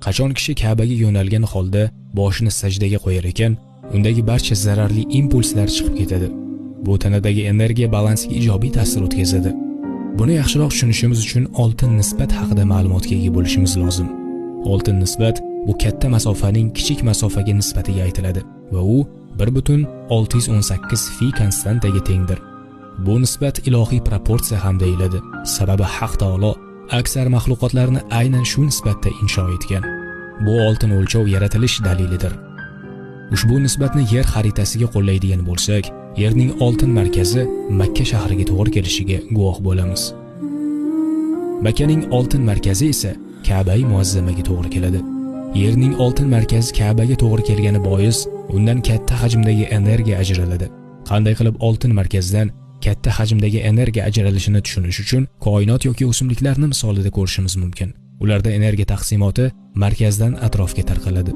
Qachon kishi Ka'baga yo'nalgan holda boshini sajdaga qo'yar ekan, undagi barcha zararli impulslar chiqib ketadi. Bu tanadagi energiya balansiga ijobiy ta'sir o'tkazadi. Buni yaxshiroq tushunishimiz uchun oltin nisbat haqida ma'lumotga ega bo'lishimiz lozim. Oltin nisbat bu katta masofaning kichik masofaga nisbatiga aytiladi va u 1,618 fi konstantaga tengdir. Bu nisbat ilohiy proporsiya ham deyiladi. Sababi Haq taolo aksar maxluqotlarni aynan shu nisbatda insho etgan. Bu oltin o'lchov yaratilish dalilidir. Ushbu nisbatni yer xaritasiga qo'llaydigan bo'lsak, yerning oltin markazi Makka shahriga to'g'ri kelishiga guvoh bo'lamiz. Makkaning oltin markazi esa Ka'ba-i muazzamaga to'g'ri keladi. Yerning oltin markazi Ka'baga to'g'ri kelgani bois, undan katta hajmdagi energiya ajraladi. Qanday qilib oltin markazidan katta hajmdagi energiya ajralishini tushunish uchun koinot yoki o'simliklarni misolida ko'rishimiz mumkin. Ularda energiya taqsimoti markazdan atrofga tarqaladi.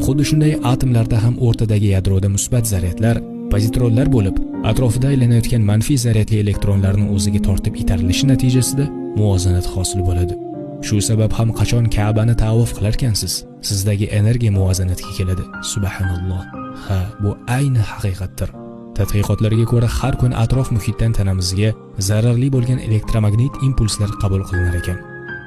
Xuddi shunday atomlarda ham o'rtadagi yadroda musbat zaryadlar, pozitronlar bo'lib, atrofida aylanayotgan manfiy zaryadli elektronlarni o'ziga tortib itarilishi natijasida muvozanat hosil bo'ladi. Shu sabab ham qachon Ka'bani tavof qilarkansiz, sizdagi energiya muvozanatga keladi. Subhanalloh. Ha, bu ayni haqiqatdir. Tadqiqotlarga ko'ra, har kun atrof muhitdan tanamizga zararli bo'lgan elektromagnit impulslar qabul qilinar ekan.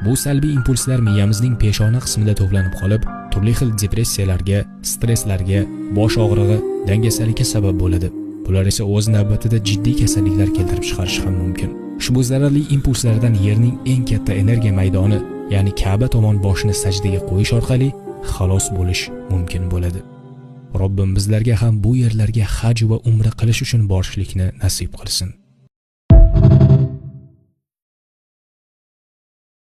Bu salbiy impulslar miyamizning peshona qismida to'planib qolib, turli xil depressiyalarga, stresslarga, bosh og'rig'i, dangasalikka sabab bo'ladi. Bular esa o'z navbatida jiddiy kasalliklar keltirib chiqarishi ham mumkin. Ushbu zararli impulslardan yerning eng katta energiya maydoni, ya'ni Ka'ba tomon boshini sajdaga qo'yish orqali xalos bo'lish mumkin bo'ladi. Robbim bizlarga ham bu yerlarga haj va umra qilish uchun borishlikni nasib qilsin.